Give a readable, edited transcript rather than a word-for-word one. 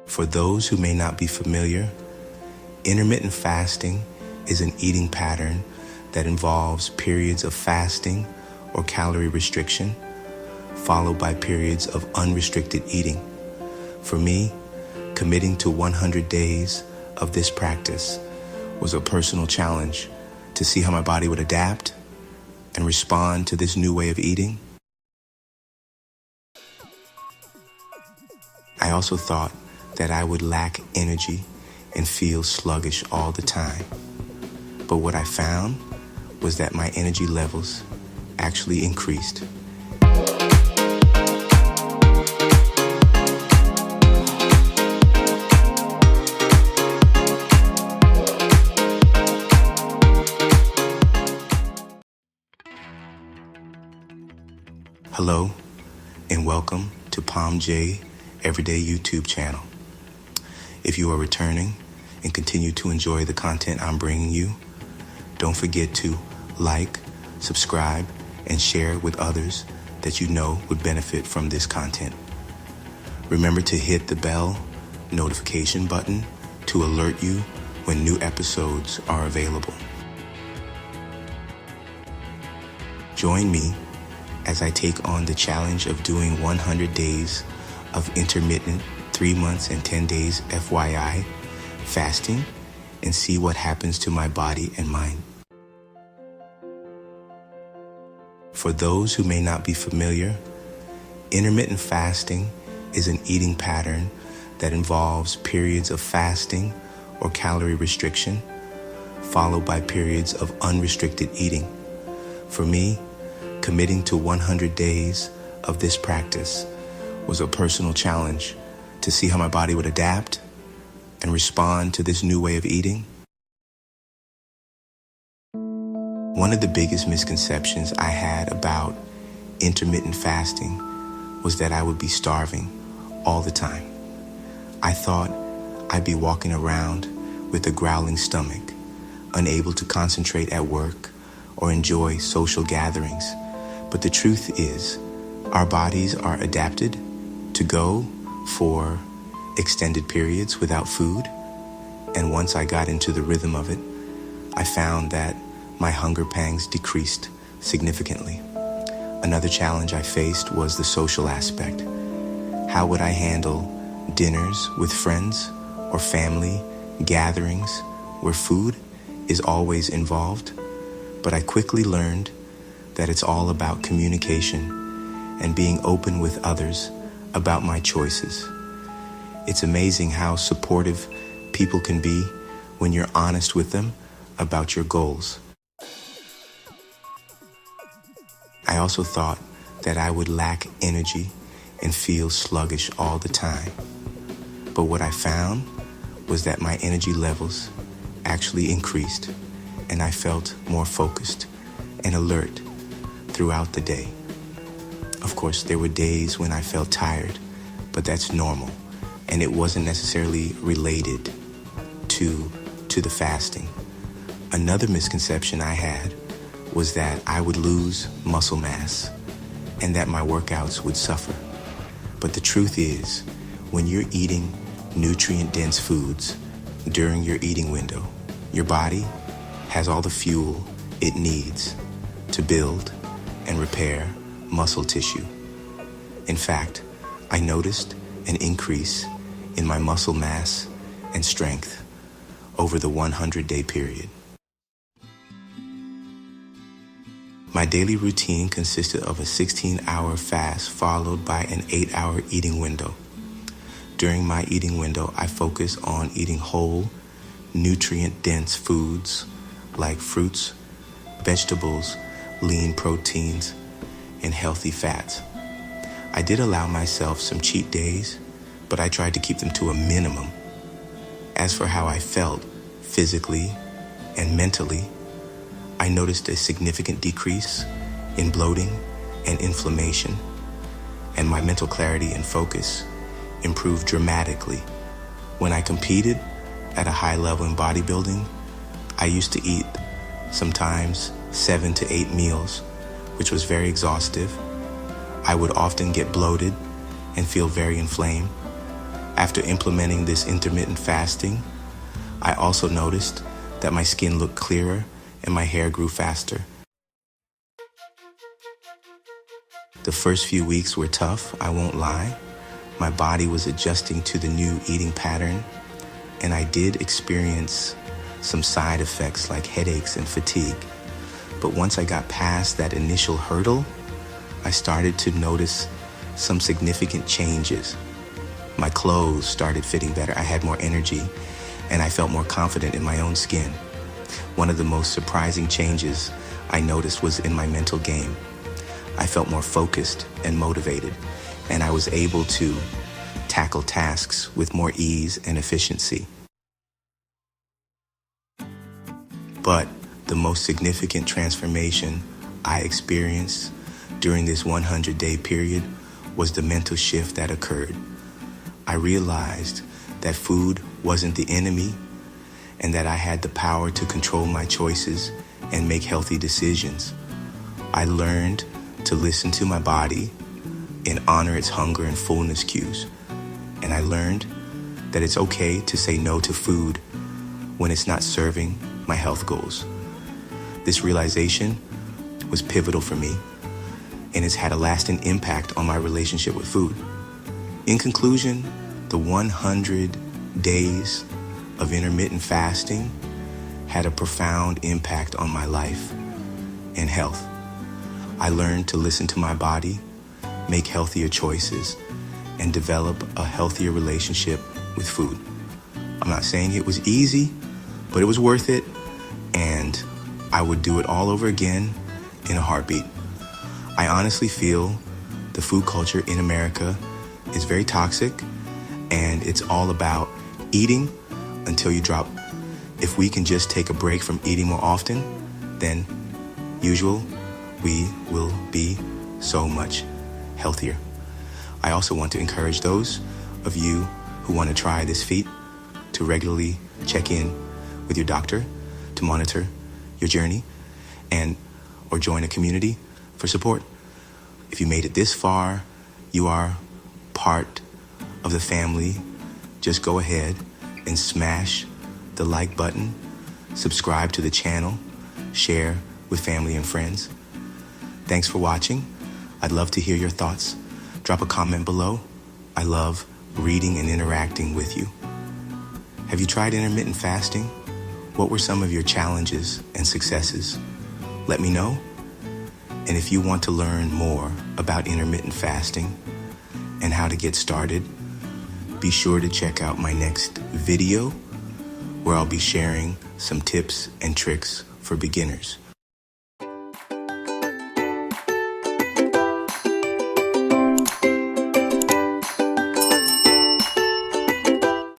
For those who may not be familiar, intermittent fasting is an eating pattern that involves periods of fasting or calorie restriction, followed by periods of unrestricted eating. For me, committing to 100 days of this practice was a personal challenge to see how my body would adapt and respond to this new way of eating. I also thought that I would lack energy and feel sluggish all the time. But what I found was that my energy levels actually increased. Hello, and welcome to POM-J Everyday YouTube channel. If you are returning and continue to enjoy the content I'm bringing you, don't forget to like, subscribe, and share with others that you know would benefit from this content. Remember to hit the bell notification button to alert you when new episodes are available. Join me as I take on the challenge of doing 100 days of intermittent 3 months and 10 days FYI fasting and see what happens to my body and mind. For those who may not be familiar, intermittent fasting is an eating pattern that involves periods of fasting or calorie restriction, followed by periods of unrestricted eating. For me, committing to 100 days of this practice was a personal challenge to see how my body would adapt and respond to this new way of eating. One of the biggest misconceptions I had about intermittent fasting was that I would be starving all the time. I thought I'd be walking around with a growling stomach, unable to concentrate at work or enjoy social gatherings. But the truth is, our bodies are adapted to go for extended periods without food. And once I got into the rhythm of it, I found that my hunger pangs decreased significantly. Another challenge I faced was the social aspect. How would I handle dinners with friends or family gatherings where food is always involved? But I quickly learned that it's all about communication and being open with others about my choices. It's amazing how supportive people can be when you're honest with them about your goals. I also thought that I would lack energy and feel sluggish all the time. But what I found was that my energy levels actually increased, and I felt more focused and alert throughout the day. Of course, there were days when I felt tired, but that's normal, and it wasn't necessarily related to the fasting. Another misconception I had was that I would lose muscle mass and that my workouts would suffer. But the truth is, when you're eating nutrient-dense foods during your eating window, your body has all the fuel it needs to build and repair muscle tissue. In fact, I noticed an increase in my muscle mass and strength over the 100-day period. My daily routine consisted of a 16-hour fast followed by an 8-hour eating window. During my eating window, I focus on eating whole, nutrient-dense foods like fruits, vegetables, lean proteins, and healthy fats. I did allow myself some cheat days, but I tried to keep them to a minimum. As for how I felt physically and mentally, I noticed a significant decrease in bloating and inflammation, and my mental clarity and focus improved dramatically. When I competed at a high level in bodybuilding, I used to eat sometimes 7 to 8 meals, which was very exhaustive. I would often get bloated and feel very inflamed. After implementing this intermittent fasting, I also noticed that my skin looked clearer and my hair grew faster. The first few weeks were tough, I won't lie. My body was adjusting to the new eating pattern, and I did experience some side effects like headaches and fatigue. But once I got past that initial hurdle, I started to notice some significant changes. My clothes started fitting better, I had more energy, and I felt more confident in my own skin. One of the most surprising changes I noticed was in my mental game. I felt more focused and motivated, and I was able to tackle tasks with more ease and efficiency. But the most significant transformation I experienced during this 100-day period was the mental shift that occurred. I realized that food wasn't the enemy and that I had the power to control my choices and make healthy decisions. I learned to listen to my body and honor its hunger and fullness cues. And I learned that it's okay to say no to food when it's not serving my health goals. This realization was pivotal for me, and it's had a lasting impact on my relationship with food. In conclusion, the 100 days of intermittent fasting had a profound impact on my life and health. I learned to listen to my body, make healthier choices, and develop a healthier relationship with food. I'm not saying it was easy, but it was worth it, and I would do it all over again in a heartbeat. I honestly feel the food culture in America is very toxic, and it's all about eating until you drop. If we can just take a break from eating more often than usual, we will be so much healthier. I also want to encourage those of you who want to try this feat to regularly check in with your doctor to monitor your journey or join a community for support. If you made it this far, you are part of the family. Just go ahead and smash the like button, subscribe to the channel, share with family and friends. Thanks for watching. I'd love to hear your thoughts. Drop a comment below. I love reading and interacting with you. Have you tried intermittent fasting? What were some of your challenges and successes? Let me know. And if you want to learn more about intermittent fasting and how to get started, be sure to check out my next video where I'll be sharing some tips and tricks for beginners.